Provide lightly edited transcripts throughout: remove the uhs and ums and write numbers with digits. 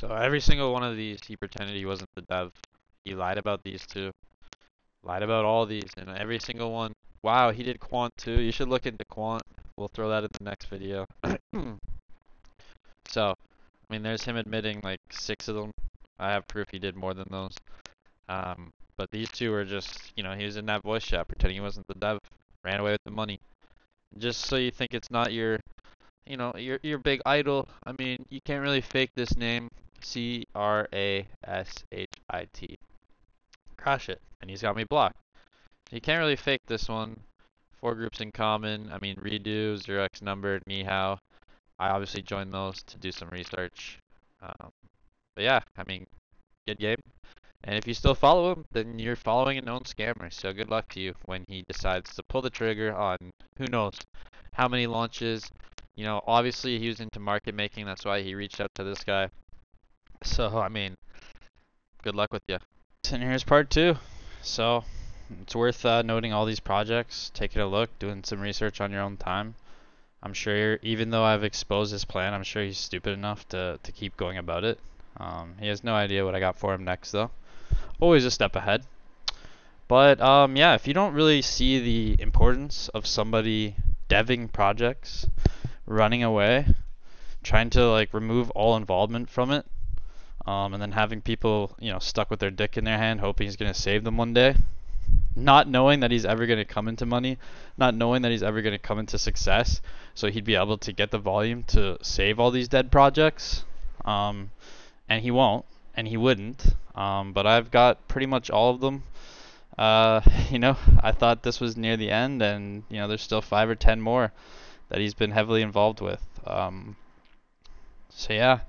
So every single one of these, he pretended he wasn't the dev. He lied about these two. Lied about all these, and every single one. Wow, he did quant too. You should look into quant. We'll throw that in the next video. So, I mean, there's him admitting like 6 of them. I have proof he did more than those. But these two were just, he was in that voice chat pretending he wasn't the dev. Ran away with the money. Just so you think it's not your big idol. I mean, you can't really fake this name. Crashit. Crash it. And he's got me blocked. You can't really fake this one. 4 groups in common. I mean, Redo, 0x numbered, Nihao. I obviously joined those to do some research. But yeah, I mean, good game. And if you still follow him, then you're following a known scammer. So good luck to you when he decides to pull the trigger on who knows how many launches. Obviously he was into market making. That's why he reached out to this guy. So, I mean, good luck with you. And here's part 2. So, it's worth noting all these projects, taking a look, doing some research on your own time. I'm sure, even though I've exposed his plan, I'm sure he's stupid enough to keep going about it. He has no idea what I got for him next, though. Always a step ahead. But, yeah, if you don't really see the importance of somebody deving projects, running away, trying to, like, remove all involvement from it, and then having people, stuck with their dick in their hand, hoping he's going to save them one day, not knowing that he's ever going to come into money, not knowing that he's ever going to come into success, so he'd be able to get the volume to save all these dead projects, and he won't, and he wouldn't, but I've got pretty much all of them. I thought this was near the end, and there's still 5 or 10 more that he's been heavily involved with. So yeah,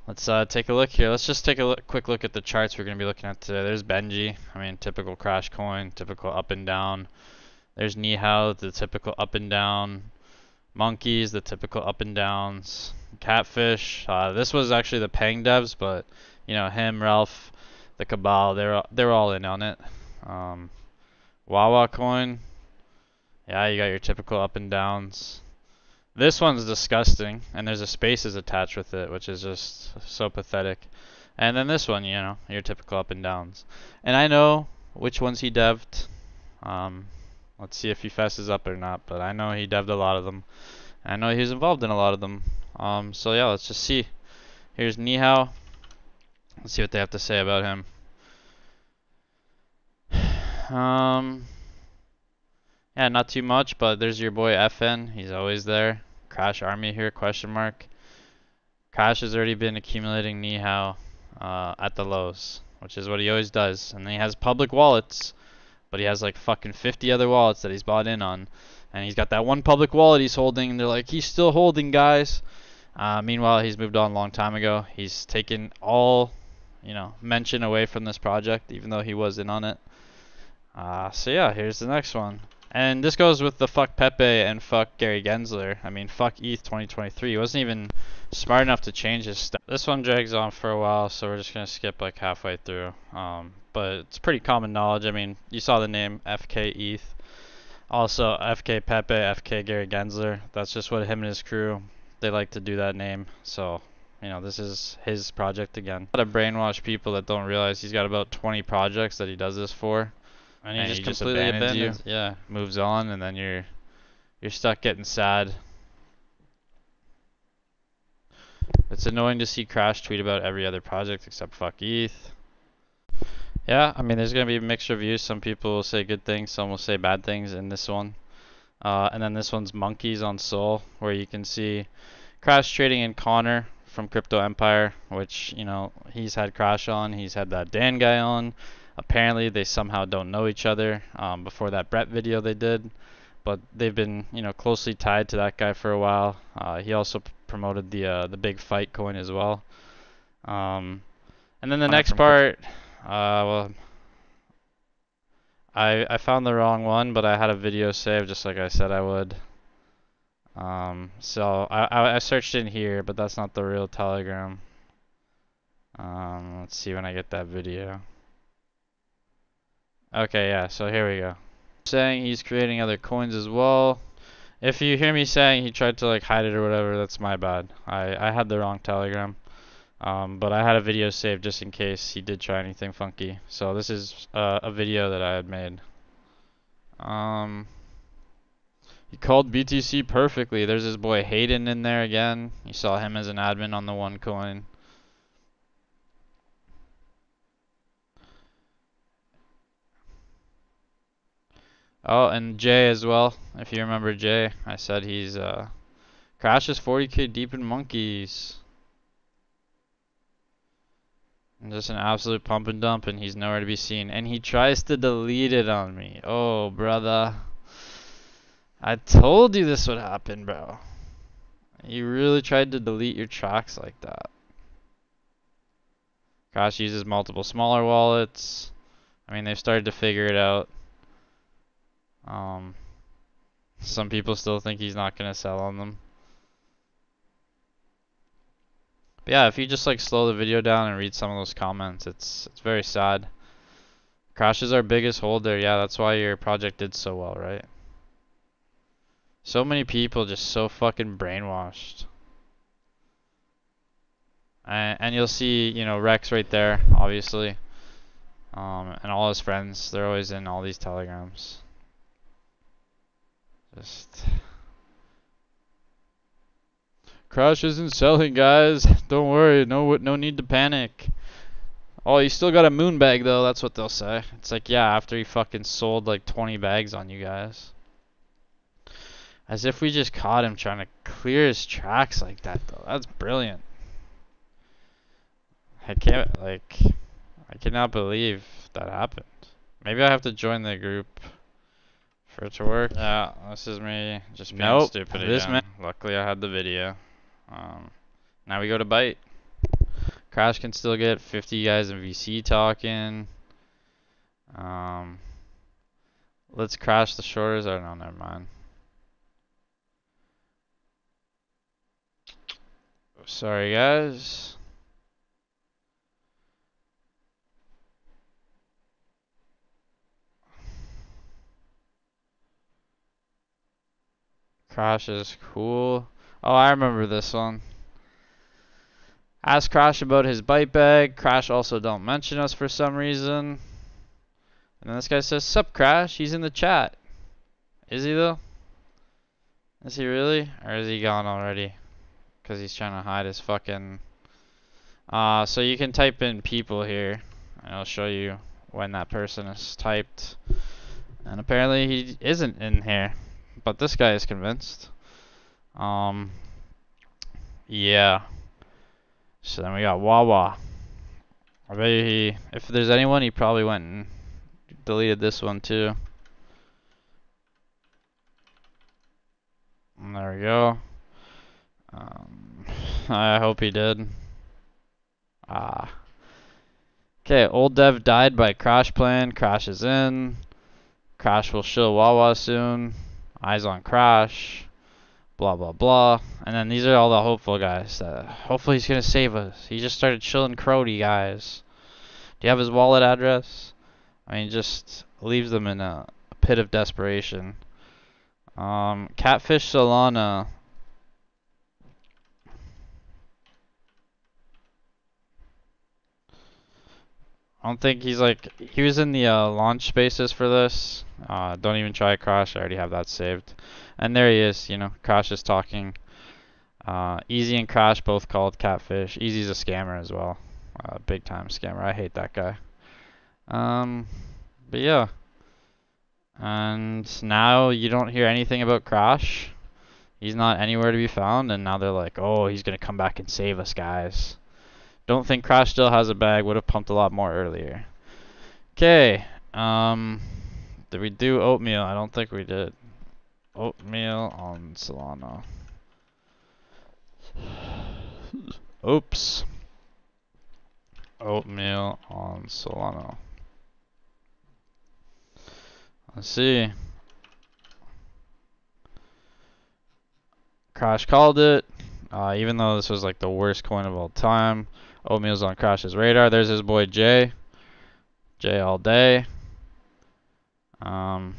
let's take a look here. Let's just take a quick look at the charts we're going to be looking at today. There's Benji. I mean, typical crash coin, typical up and down. There's Nihao, the typical up and down. Monkeys, the typical up and downs. Catfish. This was actually the Pang devs, but him, Ralph, the Cabal, they're all in on it. Wawa coin. Yeah, you got your typical up and downs. This one's disgusting, and there's a spaces attached with it, which is just so pathetic. And then this one, your typical up and downs. And I know which ones he dev'd. Let's see if he fesses up or not, but I know he dev'd a lot of them. I know he was involved in a lot of them. So yeah, let's just see. Here's Nihao. Let's see what they have to say about him. Yeah, not too much, but there's your boy FN. He's always there. Crash Army here, question mark. Crash has already been accumulating Nihao at the lows, which is what he always does. And then he has public wallets, but he has like fucking 50 other wallets that he's bought in on. And he's got that one public wallet he's holding, and they're like, he's still holding, guys. Meanwhile, he's moved on a long time ago. He's taken all, mention away from this project, even though he was in on it. So yeah, here's the next one. And this goes with the fuck Pepe and fuck Gary Gensler. I mean, fuck ETH 2023. He wasn't even smart enough to change his stuff. This one drags on for a while, so we're just going to skip like halfway through. But it's pretty common knowledge. I mean, you saw the name FK ETH. Also, FK Pepe, FK Gary Gensler. That's just what him and his crew, they like to do that name. So, this is his project again. A lot of brainwash people that don't realize he's got about 20 projects that he does this for. And he just completely abandons you. Yeah, moves on, and then you're stuck getting sad. It's annoying to see Crash tweet about every other project except fuck ETH. Yeah, I mean, there's gonna be mixed reviews. Some people will say good things, some will say bad things in this one. And then this one's Monkeys on Sol, where you can see Crash trading in Connor from Crypto Empire, which he's had Crash on. He's had that Dan guy on. Apparently they somehow don't know each other before that Brett video they did, but they've been closely tied to that guy for a while. He also promoted the big fight coin as well. And then the next part, well, I found the wrong one, but I had a video saved just like I said I would. So I searched in here, but that's not the real Telegram. Let's see when I get that video. Okay, yeah, so here we go. Saying he's creating other coins as well. If you hear me saying he tried to like hide it or whatever, that's my bad. I had the wrong Telegram. But I had a video saved just in case he did try anything funky. So this is a video that I had made. He called BTC perfectly. There's his boy Hayden in there again. You saw him as an admin on the one coin. Oh, and Jay as well. If you remember Jay, I said he's Crash is 40k deep in monkeys. And just an absolute pump and dump, and he's nowhere to be seen. And he tries to delete it on me. Oh, brother. I told you this would happen, bro. You really tried to delete your tracks like that. Crash uses multiple smaller wallets. I mean, they've started to figure it out. Some people still think he's not gonna sell on them. But yeah, if you just like slow the video down and read some of those comments, it's very sad. Crash is our biggest holder. Yeah, that's why your project did so well, right? So many people just so fucking brainwashed. And you'll see, you know, Rex right there, obviously. And all his friends, they're always in all these telegrams. Just Crash isn't selling, guys. Don't worry, no need to panic. Oh, you still got a moon bag though, that's what they'll say. It's like, yeah, after he fucking sold like 20 bags on you guys. As if we just caught him trying to clear his tracks like that though. That's brilliant. I cannot believe that happened. Maybe I have to join the group for it to work. Yeah, this is me just being stupid again. Luckily I had the video. Now we go to bite. Crash can still get 50 guys in VC talking. Let's crash the shorters. Oh no, never mind. Sorry guys. Crash is cool. Oh, I remember this one. Ask Crash about his bite bag. Crash also don't mention us for some reason. And then this guy says, "Sup, Crash?" He's in the chat. Is he though? Is he really? Or is he gone already? Because he's trying to hide his fucking... so you can type in people here. And I'll show you when that person is typed. And apparently he isn't in here. But this guy is convinced. Yeah. So then we got Wawa. I bet you if there's anyone, he probably went and deleted this one too. And there we go. I hope he did. Okay, old dev died by Crash plan. Crash is in. Crash will shill Wawa soon. Eyes on Crash. Blah blah blah. And then these are all the hopeful guys. Hopefully he's gonna save us. He just started chilling Crody, guys. Do you have his wallet address? I mean, just leaves them in a pit of desperation. Catfish Salana. I don't think he's like, he was in the launch spaces for this. Don't even try Crash, I already have that saved. And there he is, you know, Crash is talking. Easy and Crash both called Catfish. Easy's a scammer as well. Big time scammer, I hate that guy. But yeah. And now you don't hear anything about Crash. He's not anywhere to be found, and now they're like, oh, he's gonna come back and save us, guys. Don't think Crash still has a bag. Would have pumped a lot more earlier. Okay. Did we do Oatmeal? I don't think we did. Oatmeal on Solano. Oops. Oatmeal on Solano. Let's see. Crash called it. Even though this was like the worst coin of all time. Oatmeal's on Crash's radar. There's his boy Jay. Jay all day. And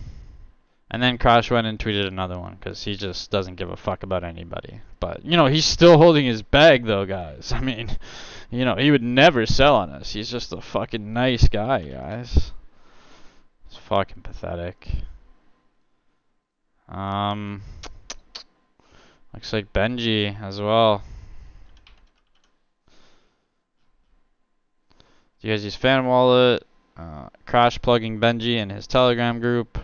then Crash went and tweeted another one because he just doesn't give a fuck about anybody. But, you know, he's still holding his bag though, guys. I mean, You know, he would never sell on us. He's just a fucking nice guy, guys. It's fucking pathetic. Looks like Benji as well. Do you guys use Phantom Wallet? Crash plugging Benji in his Telegram group.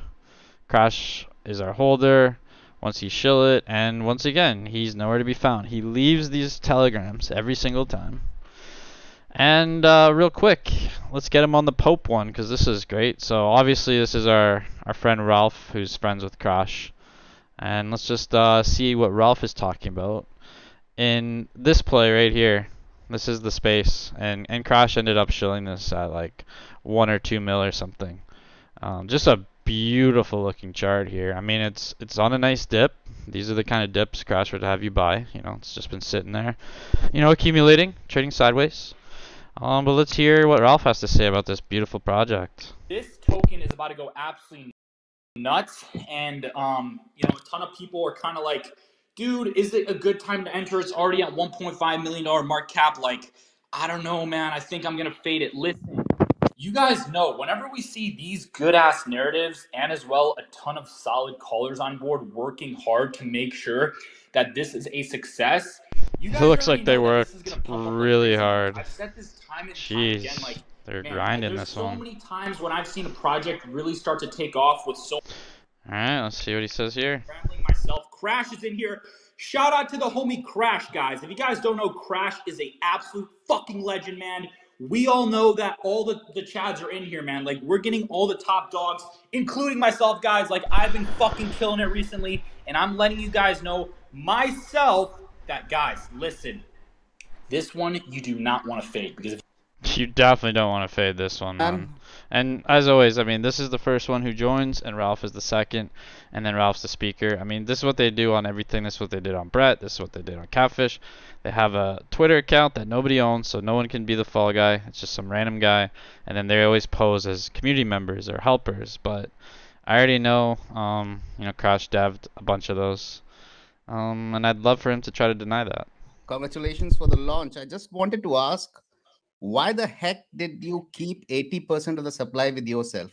Crash is our holder. Once he shill it, and once again, he's nowhere to be found. He leaves these telegrams every single time. And real quick, let's get him on the Pope one, because this is great. So obviously this is our friend Ralph, who's friends with Crash. And let's just see what Ralph is talking about. In this play right here, this is the space, and Crash ended up shilling this at like 1 or 2 mil or something. Just a beautiful looking chart here. I mean, it's on a nice dip. These are the kind of dips Crash would have you buy. You know, it's just been sitting there, you know, accumulating, trading sideways. But let's hear what Ralph has to say about this beautiful project. This token is about to go absolutely nuts, and you know, a ton of people are kind of like, dude, is it a good time to enter? It's already at $1.5 million market cap. Like, I don't know, man. I think I'm gonna fade it. Listen, you guys know, whenever we see these good ass narratives and as well a ton of solid callers on board working hard to make sure that this is a success, you guys It looks already like they know that this is worked gonna pump up like really crazy. hard. I've said this time and time again, Jeez, like, they're man, grinding there's this so one. many times when I've seen a project really start to take off with so Alright, let's see what he says here. rambling myself. Crash is in here. Shout out to the homie Crash, guys. If you guys don't know, Crash is a absolute fucking legend, man. We all know that all the chads are in here, man. Like, we're getting all the top dogs, including myself, guys. Like, I've been fucking killing it recently, and I'm letting you guys know myself that, guys, listen, this one you do not want to fade, because if You definitely don't want to fade this one, man. And as always, I mean, this is the first one who joins, and Ralph is the second, and then Ralph's the speaker. I mean, this is what they do on everything. This is what they did on Brett. This is what they did on Catfish. They have a Twitter account that nobody owns, so no one can be the fall guy. It's just some random guy, and then they always pose as community members or helpers. But I already know, you know, Crash devved a bunch of those, and I'd love for him to try to deny that. Congratulations for the launch. I just wanted to ask, why the heck did you keep 80% of the supply with yourself?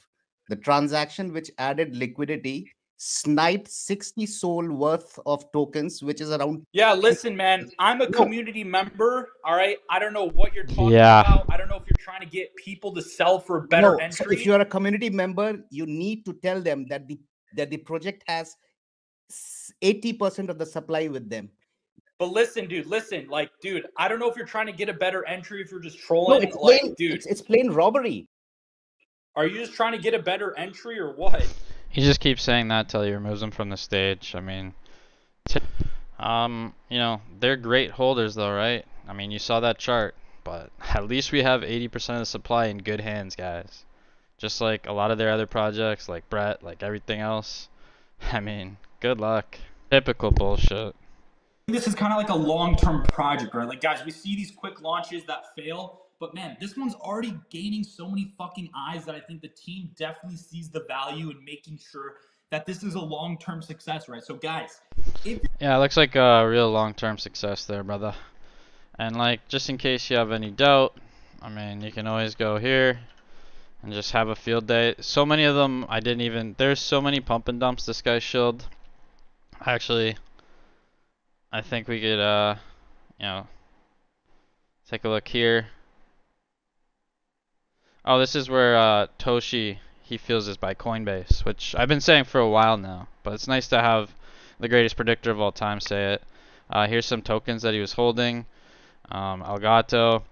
The transaction which added liquidity sniped 60 soul worth of tokens, which is around. yeah, listen, man, I'm a community member, all right? I don't know what you're talking Yeah. about. I don't know if you're trying to get people to sell for better No, so entry. if you're a community member, you need to tell them that the project has 80% of the supply with them. But listen, dude, like, dude, I don't know if you're trying to get a better entry, if you're just No, trolling. it's Like, plain, dude, it's plain robbery. are you just trying to get a better entry or what? He just keeps saying that till he removes him from the stage. I mean, you know, they're great holders though, right? I mean, you saw that chart, but at least we have 80% of the supply in good hands, guys. Just like a lot of their other projects, like Brett, like everything else. I mean, good luck. Typical bullshit. This is kind of like a long-term project, right? Like, guys, we see these quick launches that fail, but man, this one's already gaining so many fucking eyes that I think the team definitely sees the value in making sure that this is a long-term success, right? So, guys, if Yeah, it looks like a real long-term success there, brother. And like, just in case you have any doubt, I mean, you can always go here and just have a field day. So many of them, I didn't even, there's so many pump and dumps this guy shilled. Actually, I think we could, you know, take a look here. Oh, this is where Toshi, he feels this by Coinbase, which I've been saying for a while now, but it's nice to have the greatest predictor of all time say it. Here's some tokens that he was holding. Elgato,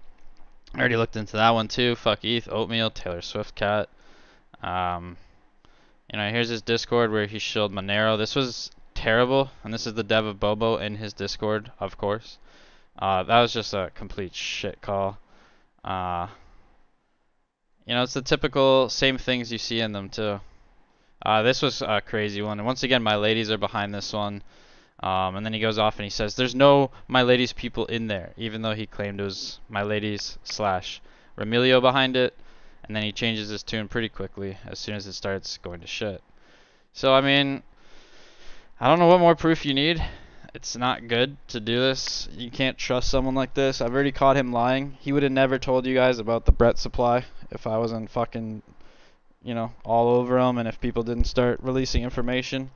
I already looked into that one too. Fuck ETH, Oatmeal, Taylor Swift Cat. You know, here's his Discord where he shilled Monero. This was terrible, and this is the dev of Bobo in his Discord, of course. That was just a complete shit call. You know, it's the typical same things you see in them too. This was a crazy one, and once again, my ladies are behind this one. And then he goes off and he says, "There's no my ladies people in there," even though he claimed it was my ladies slash Remilio behind it. And then he changes his tune pretty quickly as soon as it starts going to shit. So I mean, I don't know what more proof you need. It's not good to do this. You can't trust someone like this. I've already caught him lying. He would have never told you guys about the Brett supply if I wasn't fucking, you know, all over him, and if people didn't start releasing information.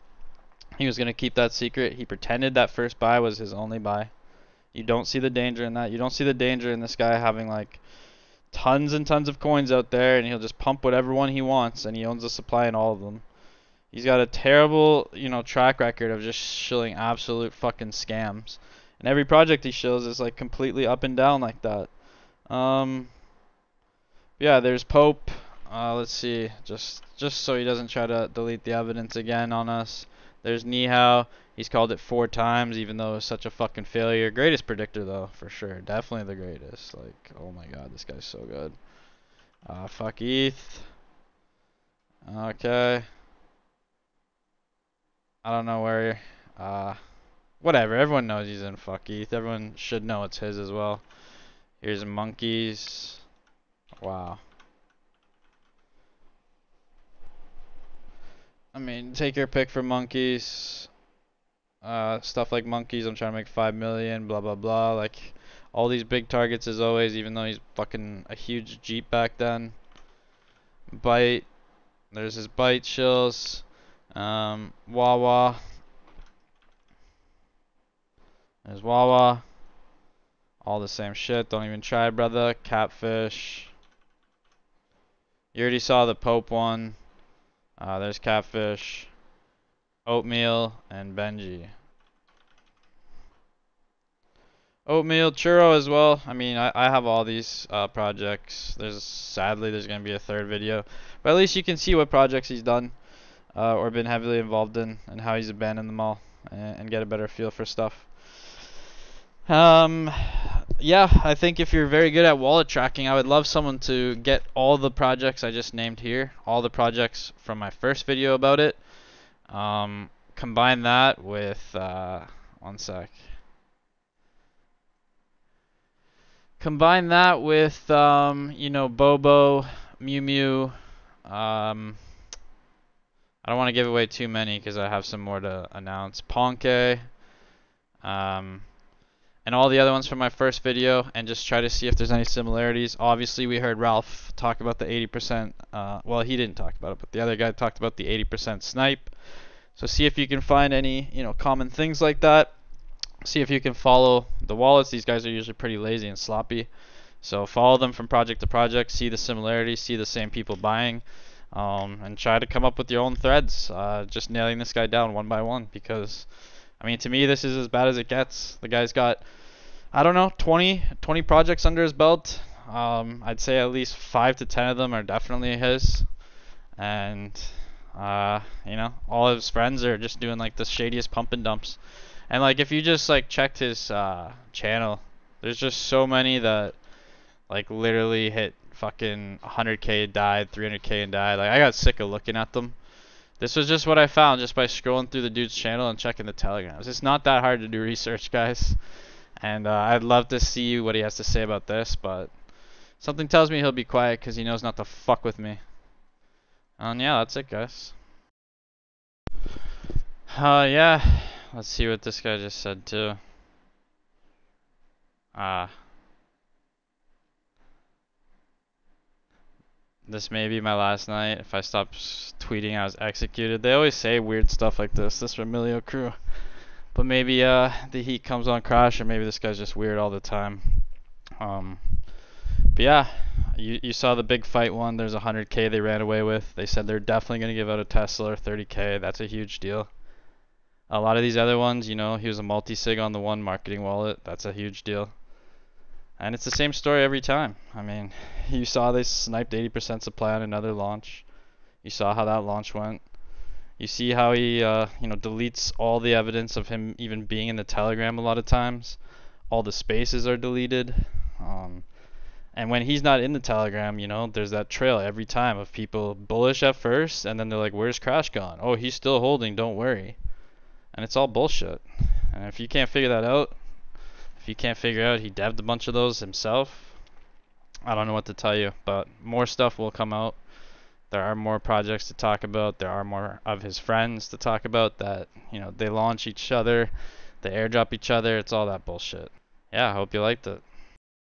He was going to keep that secret. He pretended that first buy was his only buy. You don't see the danger in that. You don't see the danger in this guy having like tons and tons of coins out there, and he'll just pump whatever one he wants, and he owns the supply in all of them. He's got a terrible, you know, track record of just shilling absolute fucking scams. And every project he shills is like completely up and down like that. Yeah, there's Pope. Let's see, just so he doesn't try to delete the evidence again on us. There's Nihao. He's called it 4 times, even though it was such a fucking failure. Greatest predictor though, for sure. Definitely the greatest. Like, oh my god, this guy's so good. Fuck ETH. Okay. I don't know where. Whatever. Everyone knows he's in fuck ETH. Everyone should know it's his as well. Here's monkeys. Wow. I mean, take your pick for monkeys. Stuff like monkeys. I'm trying to make 5 million. Blah blah blah. Like all these big targets as always. Even though he's fucking a huge Jeep back then. Bite. There's his bite shills. Wawa. There's Wawa. All the same shit. Don't even try, brother. Catfish. You already saw the Pope one. There's Catfish. Oatmeal and Benji. Oatmeal, Churro as well. I mean, I have all these projects. Sadly, there's going to be a 3rd video. But at least you can see what projects he's done or been heavily involved in and how he's abandoned them all and get a better feel for stuff. Yeah, I think if you're very good at wallet tracking, I would love someone to get all the projects I just named here, all the projects from my first video about it. Combine that with, one sec. Combine that with, you know, Bobo, Mew Mew. I don't want to give away too many because I have some more to announce. Ponke. And all the other ones from my first video, and just try to see if there's any similarities. Obviously, we heard Ralph talk about the 80%. Well, he didn't talk about it, but the other guy talked about the 80% snipe. So see if you can find any, you know, common things like that. See if you can follow the wallets. These guys are usually pretty lazy and sloppy. So follow them from project to project. See the similarities. See the same people buying. And try to come up with your own threads. Just nailing this guy down one by one because... I mean, to me, this is as bad as it gets. The guy's got, I don't know, 20 projects under his belt. I'd say at least 5 to 10 of them are definitely his. And, you know, all of his friends are just doing like the shadiest pump and dumps. And like, if you just like checked his channel, there's just so many that like literally hit fucking 100k and died, 300k and died. Like, I got sick of looking at them. This was just what I found just by scrolling through the dude's channel and checking the telegrams. It's not that hard to do research, guys. And I'd love to see what he has to say about this, but something tells me he'll be quiet because he knows not to fuck with me. And yeah, that's it, guys. Yeah. Let's see what this guy just said, too. This may be my last night. If I stop tweeting, I was executed. They always say weird stuff like this Remilio Crew. But maybe the heat comes on Crash, or maybe this guy's just weird all the time. But yeah, you saw the big fight one. There's 100k they ran away with. They said they're definitely going to give out a Tesla or 30k. That's a huge deal. A lot of these other ones, you know, he was a multi-sig on the one marketing wallet. That's a huge deal. And it's the same story every time. I mean, you saw they sniped 80% supply on another launch. You saw how that launch went. You see how he, you know, deletes all the evidence of him even being in the Telegram a lot of times. All the spaces are deleted. And when he's not in the Telegram, you know, there's that trail every time of people bullish at first, and then they're like, where's Crash gone? Oh, he's still holding, don't worry. And it's all bullshit. And if you can't figure that out, if you can't figure out he dev'd a bunch of those himself, I don't know what to tell you, but more stuff will come out. There are more projects to talk about. There are more of his friends to talk about that, you know, they launch each other. They airdrop each other. It's all that bullshit. Yeah, I hope you liked it.